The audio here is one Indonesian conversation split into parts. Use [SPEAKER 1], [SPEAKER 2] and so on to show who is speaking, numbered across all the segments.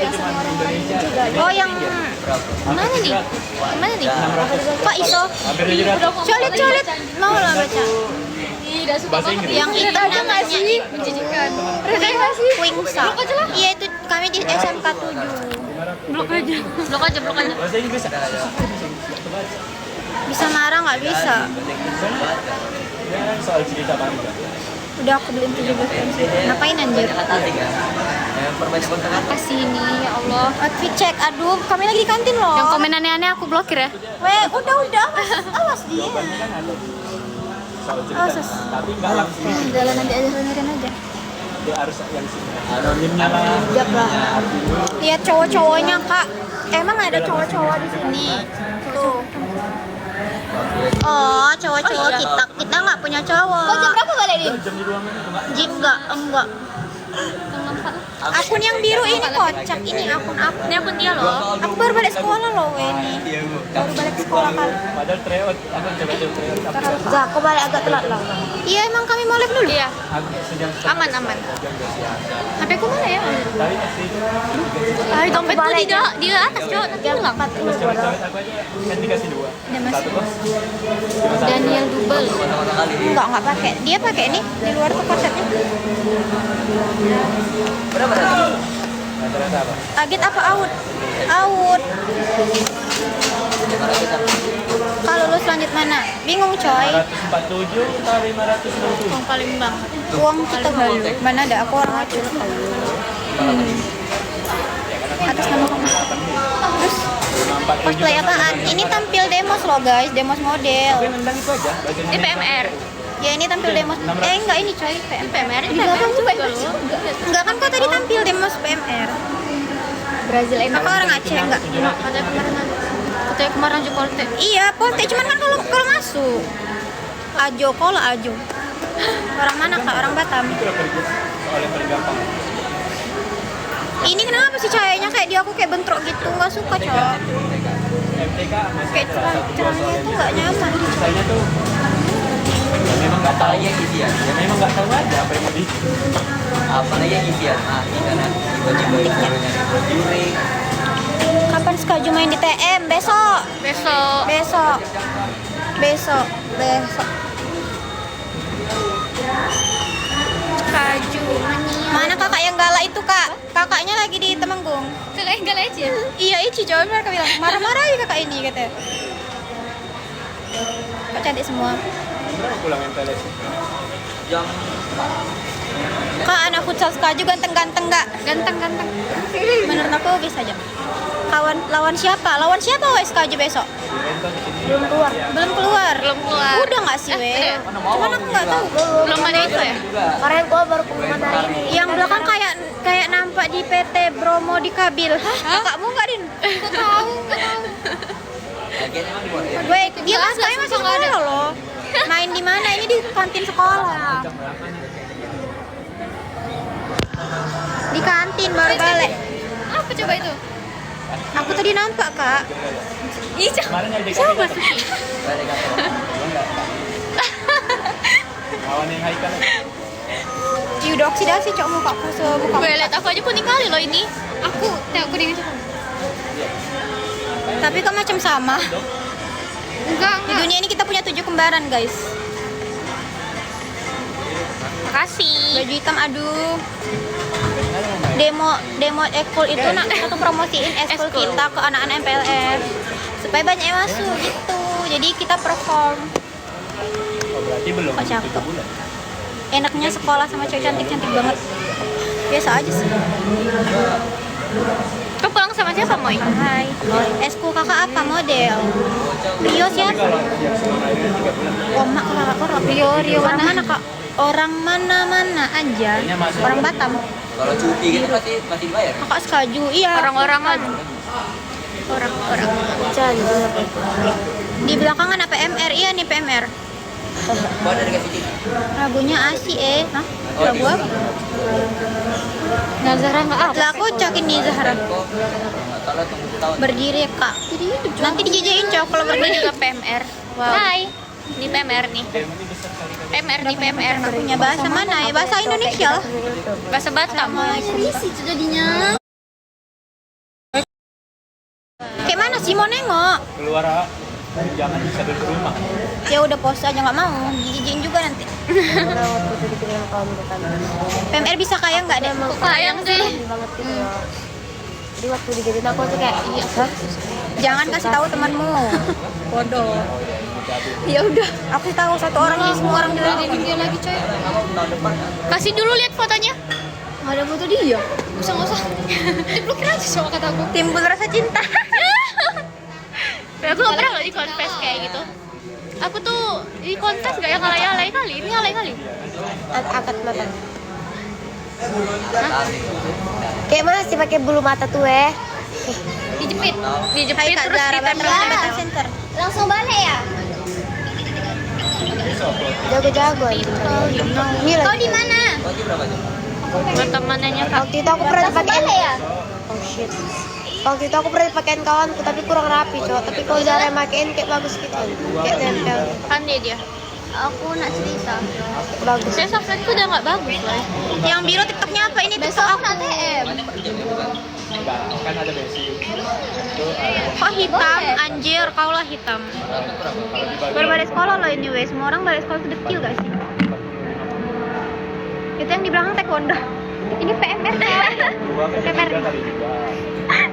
[SPEAKER 1] yang sama orang juga.
[SPEAKER 2] Oh yang mana nih? Mana nih? Kok iso? Colet mau lah baca.
[SPEAKER 1] Ih, udah suka banget.
[SPEAKER 2] Yang itu namanya
[SPEAKER 1] menjijikan. Reda nggak sih?
[SPEAKER 2] Wingsa. Iya itu kami di SMK 7.
[SPEAKER 1] Blok aja.
[SPEAKER 3] Bahasa Inggris ada.
[SPEAKER 2] Bisa marah nggak bisa?
[SPEAKER 3] Soal cerita bangga.
[SPEAKER 2] Udah aku beliin 17 Ngapain anjir?
[SPEAKER 1] Apa sih ini ya Allah?
[SPEAKER 2] Outfit check. Aduh, kami lagi di kantin loh.
[SPEAKER 1] Yang komen aneh-aneh aku blokir ya.
[SPEAKER 2] Weh, udah. Awas dia.
[SPEAKER 3] Soal cerita.
[SPEAKER 2] Awas.
[SPEAKER 3] Tapi enggak langsung.
[SPEAKER 2] Jalan aja, dengerin aja.
[SPEAKER 3] Dia harus yang sini. Anonimnya lah.
[SPEAKER 2] Siap lah. Lihat cowok-cowoknya, Kak. Emang ada cowok-cowok di sini. Tuh. Oh, cowok-cowok kita nggak punya cowok.
[SPEAKER 1] Kok jam berapa balik nih?
[SPEAKER 3] Jam di ruangan itu enggak.
[SPEAKER 2] Jim enggak. Akun yang biru ini kocak, ini akun aku.
[SPEAKER 1] Ini akun dia loh.
[SPEAKER 2] Aku baru balik sekolah loh, Weni. Baru balik sekolah kali.
[SPEAKER 3] Padahal tryout, aku coba tryout.
[SPEAKER 2] Enggak, aku balik agak telat lah. Iya, emang kami mau live dulu.
[SPEAKER 1] Iya.
[SPEAKER 3] Aku sejam
[SPEAKER 1] Aman. HP ku mana ya?
[SPEAKER 3] Tapi masih
[SPEAKER 1] Ah, dompet ku di atas, Cok. Nanti
[SPEAKER 2] Jam
[SPEAKER 1] hilang.
[SPEAKER 2] 40
[SPEAKER 3] cewek
[SPEAKER 2] bodoh.
[SPEAKER 3] aku aja kan dikasih dua.
[SPEAKER 2] Mas.
[SPEAKER 3] Satu bos.
[SPEAKER 1] Daniel Dubel.
[SPEAKER 2] Enggak pakai. Dia pakai nih di luar tuh konsepnya.
[SPEAKER 3] Rata-rata apa?
[SPEAKER 2] Target apa out? Kalau lulus lanjut mana? Bingung coy.
[SPEAKER 3] 547 atau 560?
[SPEAKER 1] Yang paling bang.
[SPEAKER 2] Uang kita halu. Mana ada aku orang acur. Atas nama kamu. Terus cosplay apaan? Ini tampil demos loh guys, demos model.
[SPEAKER 3] Tapi nendang itu aja.
[SPEAKER 1] Ini PMR.
[SPEAKER 2] Ya ini tampil demos. Enggak ini coy,
[SPEAKER 1] PMR ini
[SPEAKER 2] Di belakang
[SPEAKER 1] PMR juga
[SPEAKER 2] juga.
[SPEAKER 1] loh.
[SPEAKER 2] Enggak kan kau tadi tampil demos PMR.
[SPEAKER 1] Brazil
[SPEAKER 2] Kakak orang Aceh enggak?
[SPEAKER 1] Katanya kemarin aja Polte.
[SPEAKER 2] Iya, Polte cuman kan kalau masuk. Ajo, Ajo. Orang mana Kak? Orang Batam.
[SPEAKER 3] Soalnya paling gampang.
[SPEAKER 2] Ini kenapa sih cahayanya kayak dia aku kayak bentrok gitu? Enggak suka, Cok.
[SPEAKER 3] MTK masih
[SPEAKER 2] Kayak cerahnya itu enggak nyaman.
[SPEAKER 3] Saya tuh ya memang nggak tahu ya gitu ya. Ya memang nggak tahu aja apa yang mau di.
[SPEAKER 4] Apalagi yang gitu ya. Nah, karena tiba-tiba itu nyari
[SPEAKER 2] Kapan Skaju main di TM? Besok.
[SPEAKER 1] Besok. Kaju menyiap.
[SPEAKER 2] Mana kakak yang galak itu, Kak? Kakaknya lagi di Temenggung.
[SPEAKER 1] Kakak yang galak aja.
[SPEAKER 2] Iya, Ici coba mereka bilang marah-marah ya kakak ini katanya. Kok cantik semua.
[SPEAKER 3] Berapa pulang MPLS?
[SPEAKER 4] jam
[SPEAKER 2] Kak, anak futsal Skaju ganteng-ganteng nggak?
[SPEAKER 1] Ganteng.
[SPEAKER 2] Menurut aku bisa aja. Lawan siapa wes Skaju besok? Belum keluar. Udah nggak sih weh? Cuman aku nggak tahu.
[SPEAKER 1] Belum ada itu ya?
[SPEAKER 2] Kemarin gua baru pengumuman hari ini. Yang belakang kayak nampak di PT Bromo di Kabil. Hah? Kakakmu nggak Din?
[SPEAKER 1] Aku tahu.
[SPEAKER 4] bagian emang dibuat ya.
[SPEAKER 2] Gue dia masih sekolah loh. Main di mana? Ini di kantin sekolah. Di kantin baru balik.
[SPEAKER 1] Apa coba itu?
[SPEAKER 2] Aku tadi nampak Kak.
[SPEAKER 1] Ih,
[SPEAKER 3] Kemarin aja
[SPEAKER 1] siapa
[SPEAKER 3] kami
[SPEAKER 1] sih?
[SPEAKER 3] lawan yang Haikal.
[SPEAKER 2] Ih, udah oksidasi cok muka aku sebuka.
[SPEAKER 1] Gue lihat aku aja kuning kali loh ini. Aku kuning aja.
[SPEAKER 2] Tapi kok macam sama.
[SPEAKER 1] Enggak.
[SPEAKER 2] Di dunia ini kita punya 7 kembaran guys.
[SPEAKER 1] Makasih.
[SPEAKER 2] Baju hitam aduh. Demo ekskul itu nak satu promosiin ekskul
[SPEAKER 1] Ekskul.
[SPEAKER 2] kita ke anak-anak MPLS supaya banyak yang masuk gitu. Jadi kita perform.
[SPEAKER 3] Oh, berarti belum
[SPEAKER 2] Kok cakep.
[SPEAKER 3] 7 bulan.
[SPEAKER 2] Enaknya sekolah sama cewek cantik-cantik banget. Biasa aja sih.
[SPEAKER 1] Kau pulang sama siapa, Moy?
[SPEAKER 2] Hai. Ekskul kakak apa model? Rio siapa?
[SPEAKER 3] Kalau yang sebelum akhirnya 3 bulan.
[SPEAKER 2] Oh, mak kakak orang Rio mana kak? Orang mana aja. Orang Batam.
[SPEAKER 4] Kalau cuti gitu pasti dibayar.
[SPEAKER 2] Kakak Skaju, iya.
[SPEAKER 1] Orang-orangan.
[SPEAKER 2] Di belakangan apa PMR? Iya nih PMR.
[SPEAKER 4] Gua ada dikasih tiket.
[SPEAKER 2] Ragunya ASI Hah? Ragu apa?
[SPEAKER 1] Nah, Zahra nggak apa?
[SPEAKER 2] Lah aku cokin di Zahra.
[SPEAKER 4] Kok nggak tahu lah tunggu tahun.
[SPEAKER 2] Berdiri kak. Nanti dijajain cok kalau
[SPEAKER 1] Gue
[SPEAKER 2] berdiri.
[SPEAKER 1] juga PMR.
[SPEAKER 2] Wow.
[SPEAKER 1] Hai. Ini PMR nih. PMR.
[SPEAKER 2] Punya bahasa mana ya? Bahasa Indonesia lah.
[SPEAKER 1] Bahasa Batam.
[SPEAKER 2] Sama jadinya. Si mau nengok.
[SPEAKER 3] Keluar jangan bisa duduk rumah.
[SPEAKER 2] Ya udah pause aja nggak mau. Jijikin juga nanti. PMR bisa kaya nggak deh?
[SPEAKER 1] Sayang deh.
[SPEAKER 5] Jadi waktu dijadiin aku tuh kayak iya.
[SPEAKER 2] Jangan kasih tahu temanmu. Bodoh. Ya udah, aku tahu satu orang ini semua orang juga.
[SPEAKER 1] Dia lagi coy.
[SPEAKER 4] Tahun depan kan.
[SPEAKER 1] Kasih dulu lihat fotonya.
[SPEAKER 2] Nggak ada foto dia.
[SPEAKER 1] Usah usah. Diplukin aja sama kataku.
[SPEAKER 2] Timbul rasa cinta.
[SPEAKER 1] Aku gak pernah loh di kontes kayak gitu. Aku tuh di kontes gak yang alay-alay kali. Ini alay kali.
[SPEAKER 5] Angkat mata. Kayak masih pakai bulu mata tuh
[SPEAKER 1] Dijepit.
[SPEAKER 2] Hai
[SPEAKER 1] Dijepit
[SPEAKER 2] Kak
[SPEAKER 1] terus
[SPEAKER 2] Zara,
[SPEAKER 1] ditempel.
[SPEAKER 2] Battle Center.
[SPEAKER 5] langsung balik ya. Jago-jago aja. Ini
[SPEAKER 2] Kau
[SPEAKER 5] lagi.
[SPEAKER 2] di mana?
[SPEAKER 4] Lagi berapa jam?
[SPEAKER 1] Buat temanannya Kak.
[SPEAKER 5] Waktu itu aku pernah dipakein.
[SPEAKER 2] ya?
[SPEAKER 5] Oh shit. Waktu itu aku pernah dipakein kawanku tapi kurang rapi cowok. Tapi kalau Zara yang makein kayak bagus gitu. Kayak nempel.
[SPEAKER 1] Pandai dia.
[SPEAKER 2] Aku nak cerita.
[SPEAKER 5] Bagus.
[SPEAKER 1] Saya software tuh udah gak bagus loh.
[SPEAKER 2] Yang biru TikToknya apa? Ini TikTok aku.
[SPEAKER 5] ATM.
[SPEAKER 3] Enggak, kan ada basic. Itu
[SPEAKER 2] Kok hitam? Anjir, kau lah hitam. Baru balik sekolah loh ini wes. Semua orang balik sekolah tuh dekil gak sih? Itu yang di belakang taekwondo. Ini PMR kan?
[SPEAKER 3] PMR kali juga.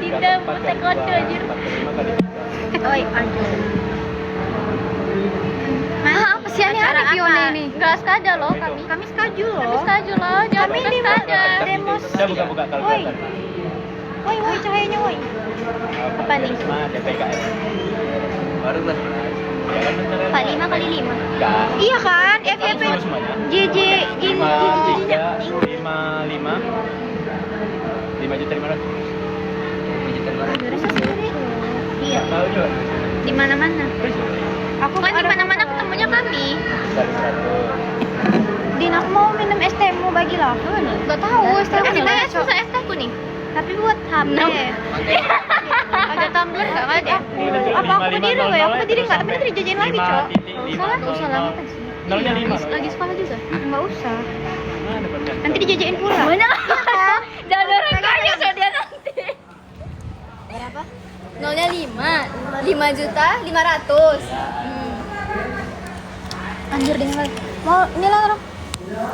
[SPEAKER 1] Tidak, taekwondo anjir.
[SPEAKER 3] 45 kali.
[SPEAKER 2] Oi, anjir.
[SPEAKER 1] Apa sih aneh-aneh Fiona ini? Gak skada loh kami.
[SPEAKER 2] Kami skaju
[SPEAKER 1] Kami
[SPEAKER 2] loh.
[SPEAKER 1] skaju loh, jangan
[SPEAKER 2] Kami
[SPEAKER 1] buka
[SPEAKER 2] di
[SPEAKER 1] skada.
[SPEAKER 2] demos.
[SPEAKER 3] Saya buka-buka kalkulator.
[SPEAKER 2] Woi, cahayanya woi. Apa nih?
[SPEAKER 3] DPKM. Baru kelas 11. Ya kan bener.
[SPEAKER 2] 45 kali 5.
[SPEAKER 3] Enggak.
[SPEAKER 2] Iya kan? FFP
[SPEAKER 3] Tahu semuanya?
[SPEAKER 2] JJ ini
[SPEAKER 3] 53 55 5 juta 500.
[SPEAKER 2] Iya,
[SPEAKER 3] Tahu juga.
[SPEAKER 2] di mana-mana. Aku
[SPEAKER 1] Kan di mana-mana ketemunya kami.
[SPEAKER 3] Kali 100.
[SPEAKER 2] Din, aku mau minum es teh, mau bagi lah.
[SPEAKER 1] Gak tahu, ST
[SPEAKER 2] Kasih
[SPEAKER 1] saya
[SPEAKER 2] tahu,
[SPEAKER 1] susah ST ku nih.
[SPEAKER 2] tapi buat HP.
[SPEAKER 1] Ada tumbler gak ada?
[SPEAKER 2] Apa aku berdiri loh ya? Aku berdiri nggak? Tapi nanti dijajain lagi, Cok.
[SPEAKER 1] Gak usah lama kan sih.
[SPEAKER 3] Nolnya 5.
[SPEAKER 1] Lagi sekolah juga.
[SPEAKER 2] Nggak usah.
[SPEAKER 3] Mana persen?
[SPEAKER 2] Nanti dijajain pula.
[SPEAKER 1] Mana? Jangan orang kaya so dia nanti.
[SPEAKER 5] Berapa?
[SPEAKER 1] Nolnya 5 juta 500.
[SPEAKER 2] Anjir deh kali. Mau ini lah, Rom.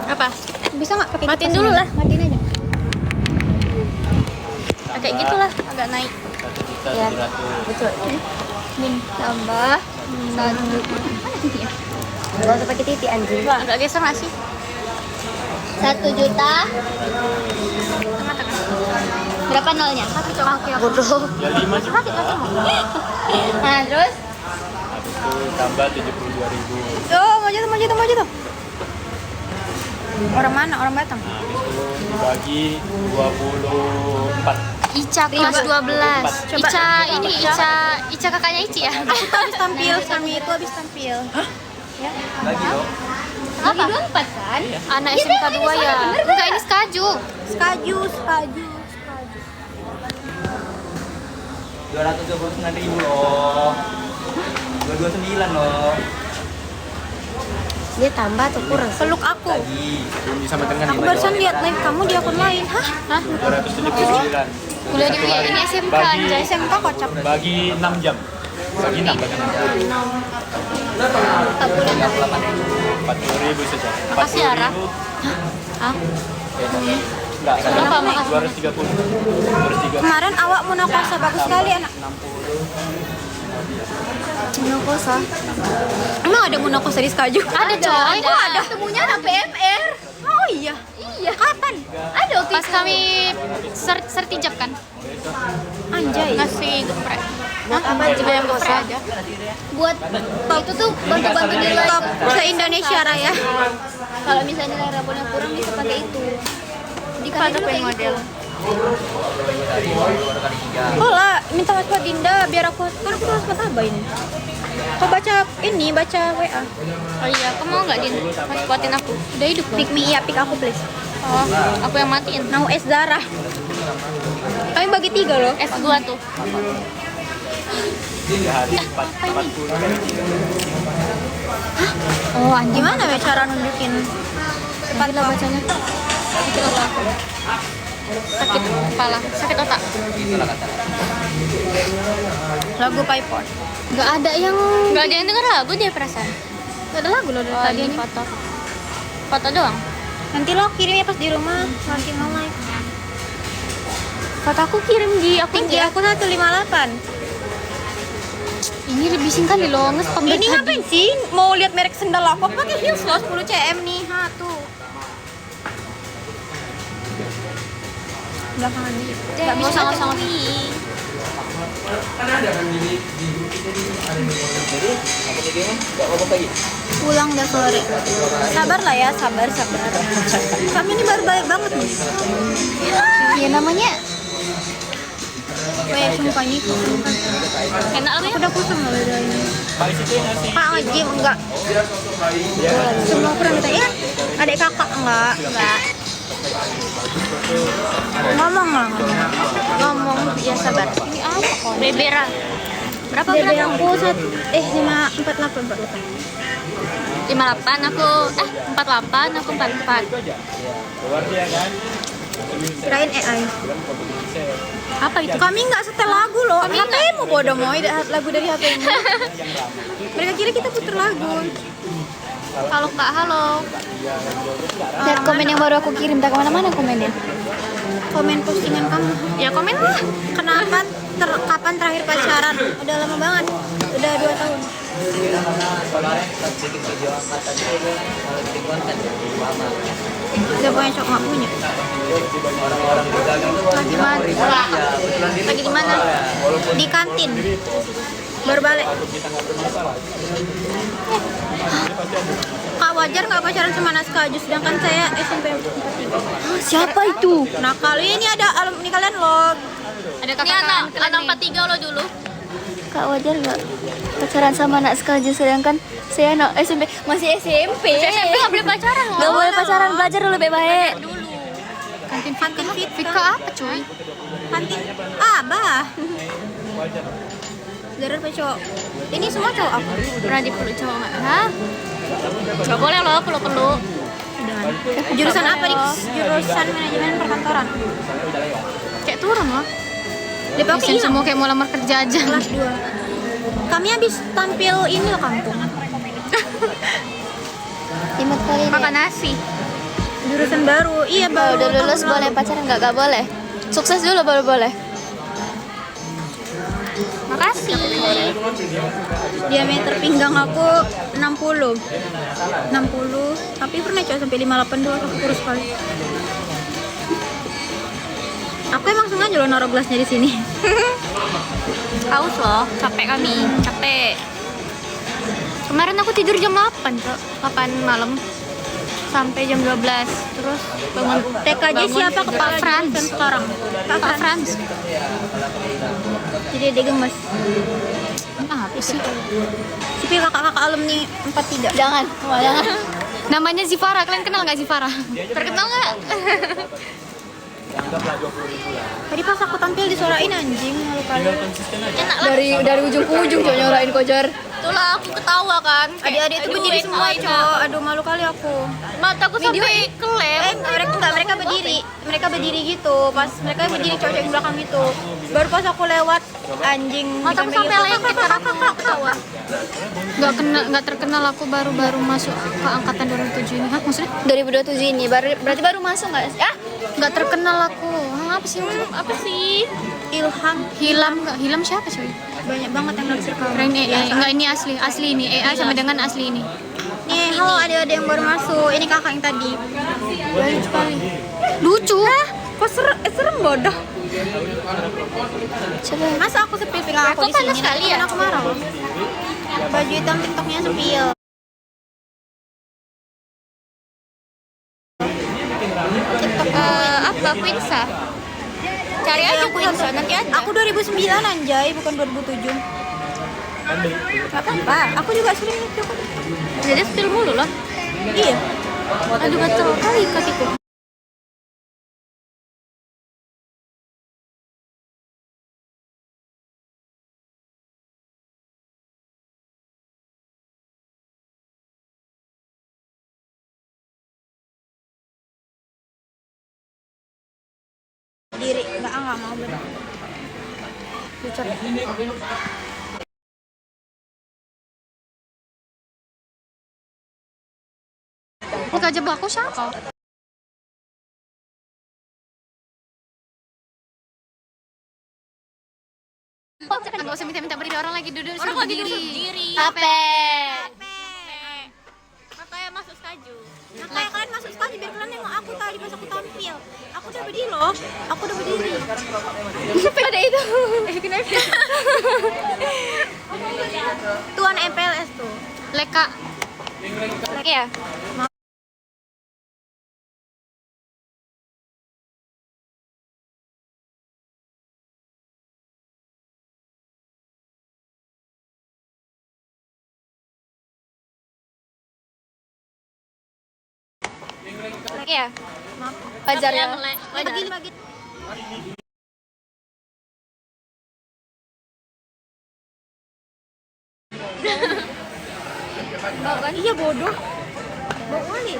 [SPEAKER 1] Apa?
[SPEAKER 2] Bisa nggak pakai
[SPEAKER 1] Matiin
[SPEAKER 2] kipas
[SPEAKER 1] dulu
[SPEAKER 2] ini?
[SPEAKER 1] lah.
[SPEAKER 2] Matiin aja.
[SPEAKER 1] Kayak gitulah, agak naik.
[SPEAKER 3] 1.700.000.
[SPEAKER 5] Betul.
[SPEAKER 1] Min tambah 1. Mana titiknya?
[SPEAKER 5] Gak usah pakai titik anjing.
[SPEAKER 1] Agak geser nggak sih?
[SPEAKER 2] 1 juta.
[SPEAKER 1] Tengah-tengah.
[SPEAKER 2] Berapa nolnya? 1 coba.
[SPEAKER 5] Bodoh.
[SPEAKER 3] Ya 5 juta.
[SPEAKER 2] Nah, terus?
[SPEAKER 3] Habis itu tambah 72.000.
[SPEAKER 2] Oh, mau jatuh. Orang mana? Orang Batam.
[SPEAKER 3] Nah, habis itu dibagi 24.
[SPEAKER 1] Ica kelas 12.
[SPEAKER 2] Coba.
[SPEAKER 1] Ica kakaknya Ici ya?
[SPEAKER 2] Habis tampil, kami itu habis tampil.
[SPEAKER 4] Lagi dong.
[SPEAKER 1] Apa? 24 kan? Anak SMK 2 ya? Enggak, ini skaju.
[SPEAKER 2] Skaju.
[SPEAKER 4] 229.000 loh. 229 loh.
[SPEAKER 5] Dia tambah atau kurang sih?
[SPEAKER 2] Peluk aku.
[SPEAKER 4] Lagi.
[SPEAKER 3] Belum bisa dengan
[SPEAKER 2] Aku barusan lihat live kamu di akun lain. Hah?
[SPEAKER 3] 279.
[SPEAKER 1] Kuliah di ini SMK
[SPEAKER 3] Bagi-
[SPEAKER 1] anjay.
[SPEAKER 2] SMK kocak.
[SPEAKER 3] Bagi 6 jam. Bagi 6 bagi 6. 40.000 saja.
[SPEAKER 1] Makasih, Ara.
[SPEAKER 3] 40.000.
[SPEAKER 1] Hah?
[SPEAKER 3] Enggak,
[SPEAKER 1] Kenapa, makasih?
[SPEAKER 3] 230. 230.
[SPEAKER 2] Kemarin awak monokosa bagus sekali anak. Monokosa. Emang ada monokosa di Skaju?
[SPEAKER 1] Ada coy.
[SPEAKER 2] Kok ada? Temunya anak PMR. Oh iya. Iya. Kapan? Ada waktu
[SPEAKER 1] Pas kami sertijab kan?
[SPEAKER 2] Anjay.
[SPEAKER 1] Ngasih geprek.
[SPEAKER 5] Buat apa
[SPEAKER 1] Cuma yang geprek aja.
[SPEAKER 2] Buat itu tuh bantu-bantu di top se-Indonesia Raya. Kalau misalnya nilai rapornya kurang bisa pakai itu. Di
[SPEAKER 1] Pada
[SPEAKER 2] dulu kayak
[SPEAKER 1] model.
[SPEAKER 2] gitu. Oh lah, minta hotspot Dinda biar aku kan aku hotspot apa ini? Kau baca WA.
[SPEAKER 1] Oh iya, kamu mau nggak Din? Buatin aku. Udah hidup loh.
[SPEAKER 2] Pick me ya, pick aku please.
[SPEAKER 1] Oh, aku yang matiin.
[SPEAKER 2] Mau es Zara. Kami bagi 3 loh.
[SPEAKER 1] S2 tuh.
[SPEAKER 3] 3 hari 40.
[SPEAKER 2] Oh, gimana ya cara nunjukin?
[SPEAKER 1] Cepat lah bacanya. Sakit otak. Sakit kepala, sakit otak.
[SPEAKER 4] Itulah kata.
[SPEAKER 2] Lagu Paipon.
[SPEAKER 5] Nggak ada yang
[SPEAKER 1] Gak ada yang denger lagu dia perasaan.
[SPEAKER 2] Gak ada lagu loh dari
[SPEAKER 1] Oh,
[SPEAKER 2] tadi
[SPEAKER 1] ini
[SPEAKER 2] nih.
[SPEAKER 1] foto. Foto doang.
[SPEAKER 2] Nanti lo kirimnya pas di rumah, nanti online.
[SPEAKER 1] Foto aku kirim di akun
[SPEAKER 2] Tinggi
[SPEAKER 1] dia.
[SPEAKER 2] aku 158.
[SPEAKER 1] Ini lebih singkat nih lo, nges pembeli
[SPEAKER 2] Ini ngapain sih? Mau lihat merek sendal aku? Aku pakai heels loh 10 cm nih. Ha tuh. Belakangan dikit. Gak bisa
[SPEAKER 1] sangat-sangat.
[SPEAKER 3] Kan ada kan di grup kita di ada yang ngomong. Jadi aku tadi mah nggak apa-apa lagi.
[SPEAKER 2] Pulang udah sore. Sabar lah ya, sabar. Kami ini baru balik banget nih.
[SPEAKER 5] ya namanya
[SPEAKER 2] Kayak sumpah nih.
[SPEAKER 1] Enak lah ya.
[SPEAKER 2] Udah kusam loh udah ini.
[SPEAKER 3] Pak situ yang ngasih.
[SPEAKER 2] Kak ngejim enggak? Semua kurang minta ya? Adik kakak enggak? Ngomong lah ngomong. Ya sabar.
[SPEAKER 1] Ini apa kok? Beberan. Berapa
[SPEAKER 2] Bebe
[SPEAKER 1] berapa?
[SPEAKER 2] aku 548
[SPEAKER 1] 58 aku 48 aku 44.
[SPEAKER 3] Keluar dia kan.
[SPEAKER 2] Kirain AI.
[SPEAKER 1] Apa itu?
[SPEAKER 2] Kami nggak setel lagu loh. HP-mu bodoh mau lagu dari HP-mu. Mereka kira kita puter lagu.
[SPEAKER 1] Halo Kak, halo.
[SPEAKER 5] lihat komen yang baru aku kirim, tak kemana-mana komennya.
[SPEAKER 2] Komen postingan kamu.
[SPEAKER 1] Ya komen lah.
[SPEAKER 2] Kenapa kapan terakhir pacaran? Udah lama banget. Udah 2 tahun.
[SPEAKER 4] Kemarin pas bikin video angkatan itu kalau bikin konten lama.
[SPEAKER 2] Siapa yang cok nggak punya?
[SPEAKER 4] Orang-orang juga gitu.
[SPEAKER 1] Lagi mana? Lagi di mana?
[SPEAKER 2] Di kantin. Baru balik. Kak wajar nggak pacaran sama Naskah sedangkan saya SMP 43.
[SPEAKER 5] Siapa itu?
[SPEAKER 2] Nah kali ini ada alumni kalian loh.
[SPEAKER 1] Ada kakak anak 43 lo dulu.
[SPEAKER 5] Kak wajar nggak pacaran sama anak sekolah sedangkan saya anak SMP, masih SMP.
[SPEAKER 1] SMP nggak boleh pacaran loh.
[SPEAKER 5] Nggak boleh pacaran, belajar dulu baik-baik.
[SPEAKER 1] Dulu.
[SPEAKER 2] Kantin fit.
[SPEAKER 1] Vika apa cuy?
[SPEAKER 2] Kantin. Bah. Darah cowok. Ini semua cowok aku.
[SPEAKER 1] Pernah dipeluk cowok nggak? Hah? Nggak boleh loh peluk-peluk.
[SPEAKER 2] Jurusan apa nih? Jurusan manajemen perkantoran.
[SPEAKER 1] Kayak turun loh.
[SPEAKER 2] Depok
[SPEAKER 1] Desain semua kayak mau lamar kerja aja.
[SPEAKER 2] kelas 2. Kami habis tampil ini loh kampung.
[SPEAKER 5] 5 kali ini.
[SPEAKER 1] Makan nasi.
[SPEAKER 2] Jurusan baru. Iya
[SPEAKER 5] Kalau
[SPEAKER 2] baru.
[SPEAKER 5] udah lulus
[SPEAKER 2] tahun
[SPEAKER 5] boleh
[SPEAKER 2] lalu.
[SPEAKER 5] pacaran nggak boleh. Sukses dulu baru boleh.
[SPEAKER 1] Makasih.
[SPEAKER 2] Diameter pinggang aku 60. Tapi pernah coba sampai 58 doang, aku kurus sekali. Aku emang sengaja loh naruh gelasnya di sini.
[SPEAKER 1] Haus loh, capek kami, capek. Kemarin aku tidur jam 8, Kak. 8 malam. Sampai jam 12. Terus bangun
[SPEAKER 2] TKJ
[SPEAKER 1] bangun
[SPEAKER 2] siapa kepala
[SPEAKER 1] Kak Frans.
[SPEAKER 2] jurusan sekarang?
[SPEAKER 1] Kak Frans.
[SPEAKER 2] Jadi dia gemes.
[SPEAKER 1] Apa sih?
[SPEAKER 2] Tapi kakak-kakak alumni 43.
[SPEAKER 5] Jangan.
[SPEAKER 1] Namanya Zifara, kalian kenal nggak Zifara? Terkenal nggak?
[SPEAKER 2] Tadi pas aku tampil disuarain anjing malu kali.
[SPEAKER 1] Enak lah.
[SPEAKER 5] Dari ujung ke ujung cowok nyorain kojar.
[SPEAKER 1] Itulah aku ketawa kan.
[SPEAKER 2] Adik-adik itu berdiri semua, cowok. Aduh malu kali aku.
[SPEAKER 1] Mataku sampai kelem.
[SPEAKER 2] Mereka berdiri. Mereka berdiri gitu. Pas mereka berdiri cowok yang belakang gitu. Baru pas aku lewat anjing.
[SPEAKER 1] Mataku sampai lengket karena aku ketawa. Nggak terkenal aku baru masuk ke angkatan 2007 ini. Hah, maksudnya?
[SPEAKER 5] 2027 ini berarti baru masuk nggak?
[SPEAKER 1] Nggak terkenal aku. Hah, apa sih? Apa sih?
[SPEAKER 2] Ilham.
[SPEAKER 1] Hilam siapa cuy?
[SPEAKER 2] Banyak banget yang naksir kamu.
[SPEAKER 1] Keren AI. Enggak, ini asli ini. AI sama dengan asli ini.
[SPEAKER 2] Nih, halo adik-adik yang baru masuk. Ini kakak yang tadi.
[SPEAKER 1] Baik sekali. Lucu.
[SPEAKER 2] Kok serem bodoh.
[SPEAKER 5] Coba.
[SPEAKER 2] Masa aku sepil pinggang aku
[SPEAKER 1] Kok
[SPEAKER 2] di
[SPEAKER 1] panas
[SPEAKER 2] sini?
[SPEAKER 1] sekali ya?
[SPEAKER 2] Aku marah loh. Baju hitam TikToknya sepil.
[SPEAKER 1] Apa Quinsa? Cari aja Quinsa nanti ada.
[SPEAKER 2] Aku 2009 anjay, bukan 2007. Gak apa-apa, aku juga sering itu kok.
[SPEAKER 1] Jadi spill mulu loh.
[SPEAKER 2] Iya.
[SPEAKER 1] Aduh gatel kali kakiku.
[SPEAKER 2] Diri, nggak mau bener.
[SPEAKER 1] jebak aku siapa? Gak usah minta-minta berdiri, orang lagi duduk. Orang lagi duduk berdiri.
[SPEAKER 2] Capek.
[SPEAKER 1] Makanya masuk skaju.
[SPEAKER 2] Nah, kayak kalian masuk sekali biar kalian nengok aku tadi pas aku tampil. Aku udah berdiri loh. Aku udah berdiri.
[SPEAKER 1] Ada itu. Kenapa?
[SPEAKER 2] Tuan MPLS tuh.
[SPEAKER 1] Leka. Iya. Iya. Wajar ya.
[SPEAKER 2] Bagi. Iya bodoh. Bodoh kali.